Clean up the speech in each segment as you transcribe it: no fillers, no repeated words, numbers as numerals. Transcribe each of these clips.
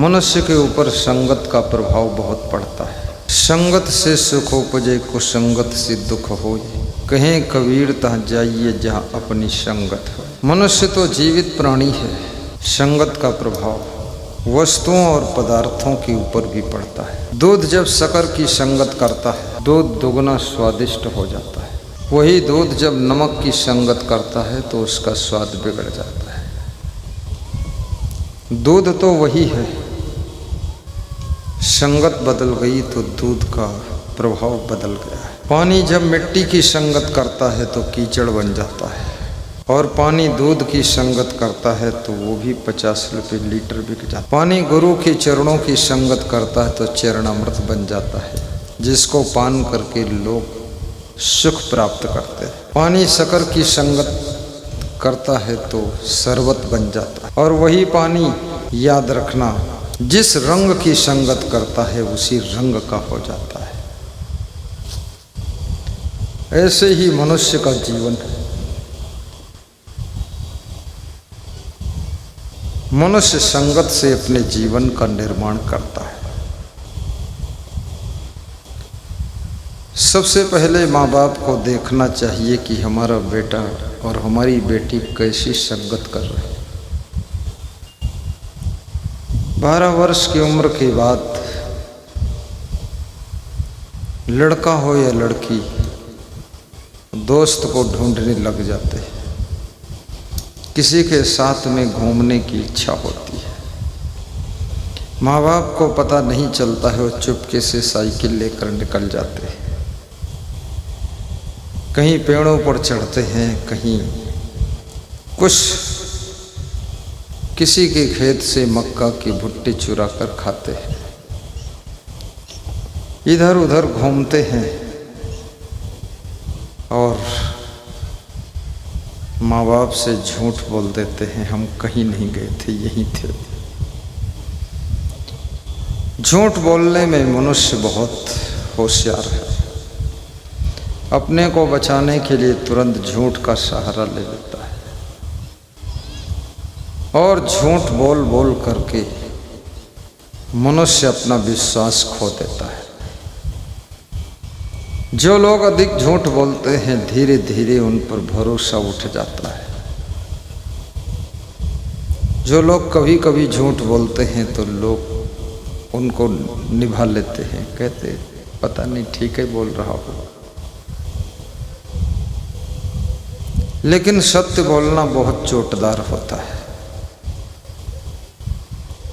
मनुष्य के ऊपर संगत का प्रभाव बहुत पड़ता है। संगत से सुख उपजे, कुसंगत से दुख होए। कहें कबीर तह जाइए जहाँ अपनी संगत हो। मनुष्य तो जीवित प्राणी है। संगत का प्रभाव वस्तुओं और पदार्थों के ऊपर भी पड़ता है। दूध जब शक्कर की संगत करता है, दूध दोगुना स्वादिष्ट हो जाता है। वही दूध जब नमक की संगत करता है तो उसका स्वाद बिगड़ जाता है। दूध तो वही है, संगत बदल गई तो दूध का प्रभाव बदल गया है। पानी जब मिट्टी की संगत करता है तो कीचड़ बन जाता है, और पानी दूध की संगत करता है तो वो भी 50 रुपये लीटर बिक जाता है। पानी गुरु के चरणों की संगत करता है तो चरणामृत बन जाता है, जिसको पान करके लोग सुख प्राप्त करते हैं। पानी शक्कर की संगत करता है तो शरबत बन जाता है। और वही पानी, याद रखना, जिस रंग की संगत करता है उसी रंग का हो जाता है। ऐसे ही मनुष्य का जीवन है। मनुष्य संगत से अपने जीवन का निर्माण करता है। सबसे पहले माँ बाप को देखना चाहिए कि हमारा बेटा और हमारी बेटी कैसी संगत कर रहे हैं। 12 वर्ष की उम्र के बाद लड़का हो या लड़की दोस्त को ढूंढने लग जाते हैं। किसी के साथ में घूमने की इच्छा होती है। माँ बाप को पता नहीं चलता है, वो चुपके से साइकिल लेकर निकल जाते हैं। कहीं पेड़ों पर चढ़ते हैं, कहीं कुछ किसी के खेत से मक्का की भुट्टी चुरा कर खाते हैं। इधर उधर घूमते हैं और माँ बाप से झूठ बोल देते हैं, हम कहीं नहीं गए थे, यहीं थे। झूठ बोलने में मनुष्य बहुत होशियार है। अपने को बचाने के लिए तुरंत झूठ का सहारा ले लेता है और झूठ बोल बोल करके मनुष्य अपना विश्वास खो देता है। जो लोग अधिक झूठ बोलते हैं, धीरे धीरे उन पर भरोसा उठ जाता है। जो लोग कभी कभी झूठ बोलते हैं तो लोग उनको निभा लेते हैं, कहते पता नहीं ठीक है बोल रहा हो। लेकिन सत्य बोलना बहुत चोटदार होता है।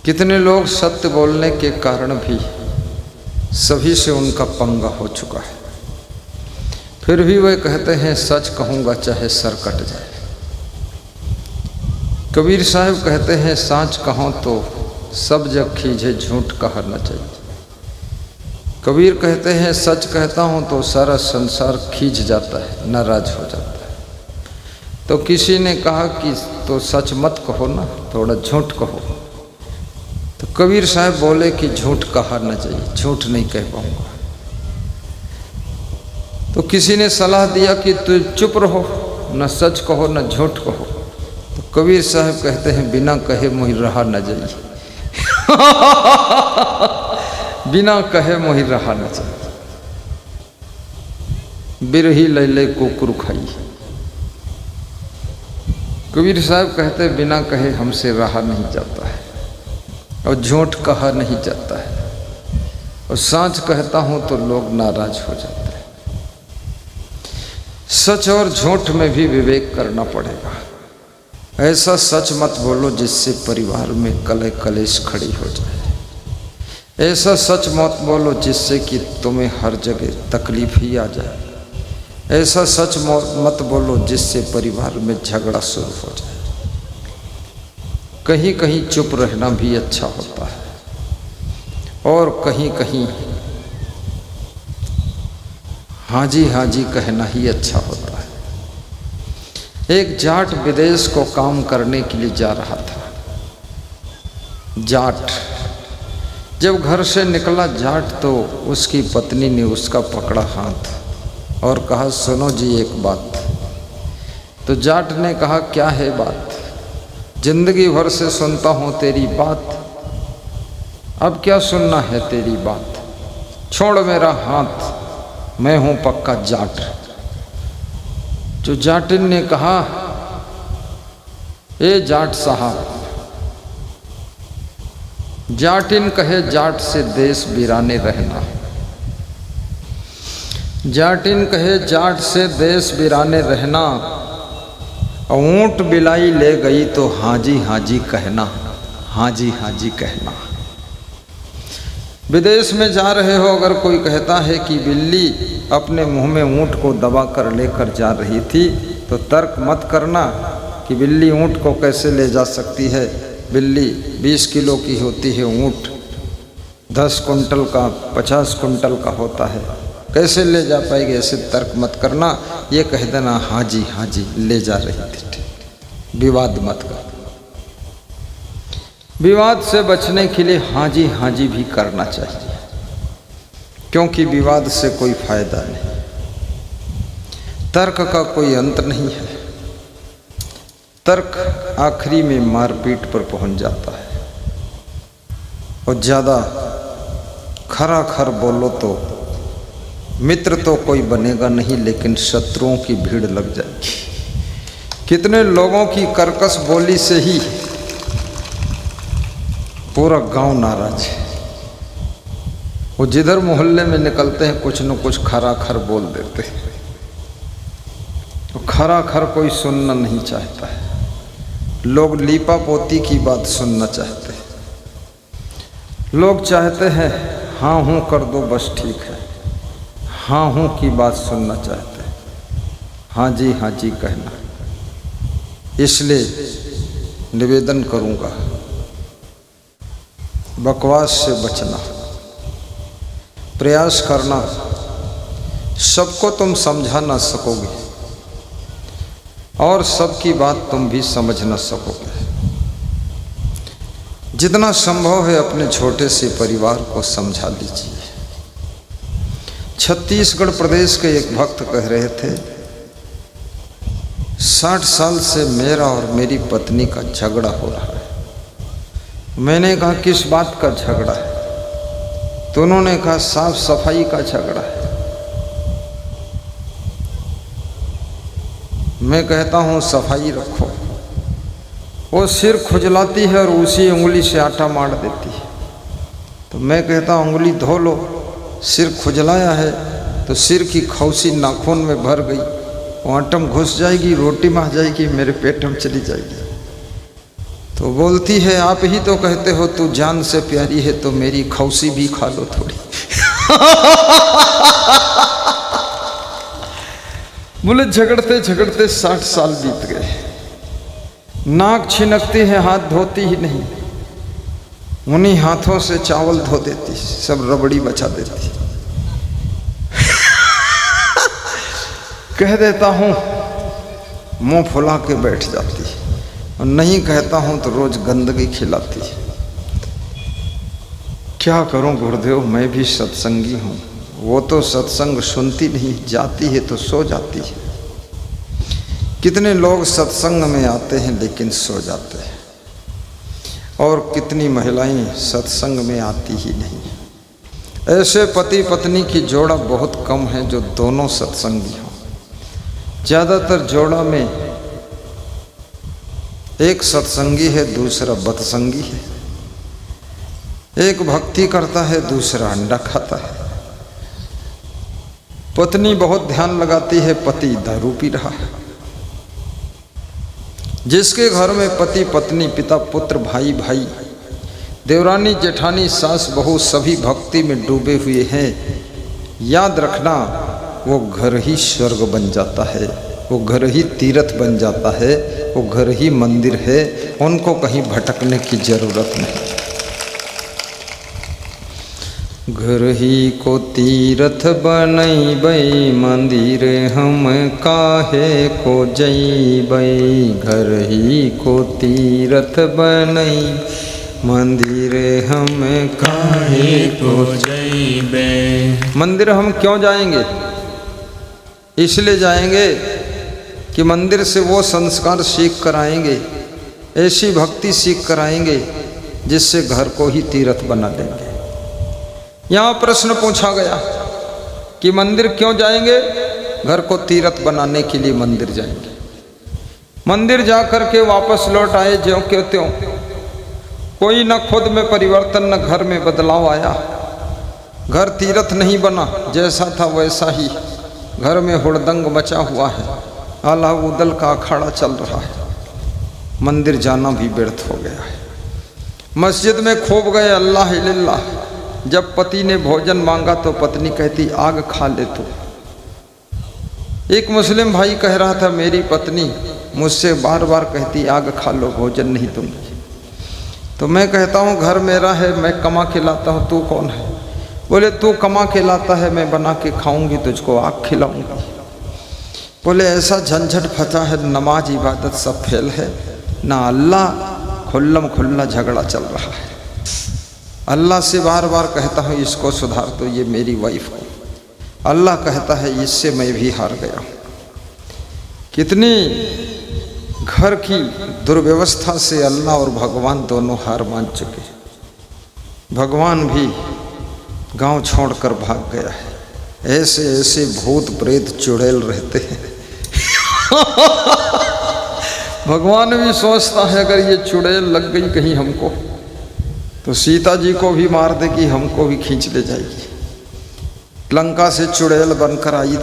कितने लोग सत्य बोलने के कारण भी सभी से उनका पंगा हो चुका है, फिर भी वे कहते हैं सच कहूँगा चाहे सर कट जाए। कबीर साहब कहते हैं साँच कहो तो सब जग खींचे, झूठ कहना चाहिए। कबीर कहते हैं सच कहता हूँ तो सारा संसार खींच जाता है, नाराज हो जाता है। तो किसी ने कहा कि तो सच मत कहो ना, थोड़ा झूठ कहो। तो कबीर साहब बोले कि झूठ कहा ना चाहिए, झूठ नहीं कह पाऊंगा। तो किसी ने सलाह दिया कि तू चुप रहो, न सच कहो न झूठ कहो। तो कबीर साहब कहते हैं बिना कहे मोहि रहा न जाइए। बिना कहे मोहि रहा न जाइए। बिरही लैले कुकुर खाई। कबीर साहब कहते बिना कहे हमसे रहा नहीं जाता है और झूठ कहा नहीं जाता है, और सच कहता हूँ तो लोग नाराज हो जाते हैं। सच और झूठ में भी विवेक करना पड़ेगा। ऐसा सच मत बोलो जिससे परिवार में कलह कलेश खड़ी हो जाए। ऐसा सच मत बोलो जिससे कि तुम्हें हर जगह तकलीफ ही आ जाए। ऐसा सच मत बोलो जिससे परिवार में झगड़ा शुरू हो जाए। कहीं कहीं चुप रहना भी अच्छा होता है, और कहीं कहीं हाँ जी कहना ही अच्छा होता है। एक जाट विदेश को काम करने के लिए जा रहा था। जाट जब घर से निकला जाट, तो उसकी पत्नी ने उसका पकड़ा हाथ और कहा सुनो जी एक बात। तो जाट ने कहा क्या है बात? जिंदगी भर से सुनता हूँ तेरी बात, अब क्या सुनना है तेरी बात, छोड़ मेरा हाथ, मैं हूं पक्का जाट। जो जाटिन ने कहा, ए जाट साहब, जाटिन कहे जाट से देश वीराने रहना, जाटिन कहे जाट से देश वीराने रहना, ऊंट बिलाई ले गई तो हाजी हाजी कहना, हाजी हाजी कहना। विदेश में जा रहे हो, अगर कोई कहता है कि बिल्ली अपने मुंह में ऊंट को दबा कर लेकर जा रही थी, तो तर्क मत करना कि बिल्ली ऊंट को कैसे ले जा सकती है, बिल्ली 20 किलो की होती है, ऊंट 10 कुंटल का 50 कुंटल का होता है, कैसे ले जा पाएगी, ऐसे तर्क मत करना। ये कह देना हाजी हाजी ले जा रही थी। विवाद मत कर। विवाद से बचने के लिए हाजी हाजी भी करना चाहिए, क्योंकि विवाद से कोई फायदा नहीं, तर्क का कोई अंत नहीं है। तर्क आखिरी में मारपीट पर पहुंच जाता है, और ज़्यादा खरा खर बोलो तो मित्र तो कोई बनेगा नहीं, लेकिन शत्रुओं की भीड़ लग जाएगी। कितने लोगों की कर्कश बोली से ही पूरा गांव नाराज है। वो जिधर मोहल्ले में निकलते हैं कुछ न कुछ खरा खर बोल देते हैं, तो खरा खर कोई सुनना नहीं चाहता है। लोग लीपा पोती की बात सुनना चाहते हैं, लोग चाहते हैं हाँ हूँ कर दो बस ठीक है, हाँ हूँ की बात सुनना चाहते हैं, हाँ जी कहना। इसलिए निवेदन करूँगा, बकवास से बचना, प्रयास करना। सबको तुम समझा ना सकोगे और सबकी बात तुम भी समझ ना सकोगे। जितना संभव है अपने छोटे से परिवार को समझा लीजिए। छत्तीसगढ़ प्रदेश के एक भक्त कह रहे थे, 60 साल से मेरा और मेरी पत्नी का झगड़ा हो रहा है। मैंने कहा किस बात का झगड़ा है? तो उन्होंने कहा साफ सफाई का झगड़ा है। मैं कहता हूँ सफाई रखो। वो सिर खुजलाती है और उसी उंगली से आटा मार देती है। तो मैं कहता हूँ उंगली धो लो। सिर खुजलाया है तो सिर की खौसी नाखून में भर गई, वो आटम घुस जाएगी, रोटी में आ जाएगी, मेरे पेट में चली जाएगी। तो बोलती है आप ही तो कहते हो तू जान से प्यारी है, तो मेरी खौसी भी खा लो थोड़ी। बोले झगड़ते झगड़ते 60 साल बीत गए। नाक छिनकती है, हाथ धोती ही नहीं, उन्हीं हाथों से चावल धो देती, सब रबड़ी बचा देती। कह देता हूँ मुंह फुला के बैठ जाती, और नहीं कहता हूँ तो रोज गंदगी खिलाती। क्या करूँ गुरुदेव, मैं भी सत्संगी हूँ। वो तो सत्संग सुनती नहीं, जाती है तो सो जाती है। कितने लोग सत्संग में आते हैं लेकिन सो जाते हैं, और कितनी महिलाएं सत्संग में आती ही नहीं। ऐसे पति पत्नी की जोड़ा बहुत कम है जो दोनों सत्संगी हों। ज़्यादातर जोड़ा में एक सत्संगी है, दूसरा बदसंगी है। एक भक्ति करता है, दूसरा अंडा खाता है। पत्नी बहुत ध्यान लगाती है, पति दारू पी रहा है। जिसके घर में पति पत्नी, पिता पुत्र, भाई भाई, देवरानी जेठानी, सास बहू सभी भक्ति में डूबे हुए हैं, याद रखना वो घर ही स्वर्ग बन जाता है, वो घर ही तीर्थ बन जाता है, वो घर ही मंदिर है। उनको कहीं भटकने की जरूरत नहीं। घर ही को तीर्थ बनैबै, मंदिर हम काहे को जैबै। घर ही को तीर्थ बनैबै, मंदिर हम काहे को जैबै। मंदिर हम क्यों जाएंगे? इसलिए जाएंगे कि मंदिर से वो संस्कार सीख कर आएंगे, ऐसी भक्ति सीख कर आएंगे जिससे घर को ही तीर्थ बना देंगे। यहाँ प्रश्न पूछा गया कि मंदिर क्यों जाएंगे? घर को तीर्थ बनाने के लिए मंदिर जाएंगे। मंदिर जा कर के वापस लौट आए ज्यों के त्यों, कोई न खुद में परिवर्तन न घर में बदलाव आया। घर तीर्थ नहीं बना, जैसा था वैसा ही घर में हुड़दंग मचा हुआ है, आला उदल का अखाड़ा चल रहा है। मंदिर जाना भी व्यर्थ हो गया है। मस्जिद में खूब गए अल्लाह इल्लल्लाह, जब पति ने भोजन मांगा तो पत्नी कहती आग खा ले तू। एक मुस्लिम भाई कह रहा था मेरी पत्नी मुझसे बार बार कहती आग खा लो, भोजन नहीं दूंगी। तो मैं कहता हूँ घर मेरा है, मैं कमा के लाता हूँ, तू कौन है? बोले तू कमा के लाता है, मैं बना के खाऊंगी, तुझको आग खिलाऊंगी। बोले ऐसा झंझट फंसा है, नमाज इबादत सब फेल है, ना अल्लाह खुल्लम खुल्ला झगड़ा चल रहा है। अल्लाह से बार बार कहता हूँ इसको सुधार दो, ये मेरी वाइफ को। अल्लाह कहता है इससे मैं भी हार गया। कितनी घर की दुर्व्यवस्था से अल्लाह और भगवान दोनों हार मान चुके। भगवान भी गांव छोड़कर भाग गया है। ऐसे ऐसे भूत प्रेत चुड़ैल रहते हैं। भगवान भी सोचता है अगर ये चुड़ैल लग गई कहीं हमको, तो सीता जी को भी मार देगी, हमको भी खींच ले जाएगी। लंका से चुड़ैल बनकर आई थी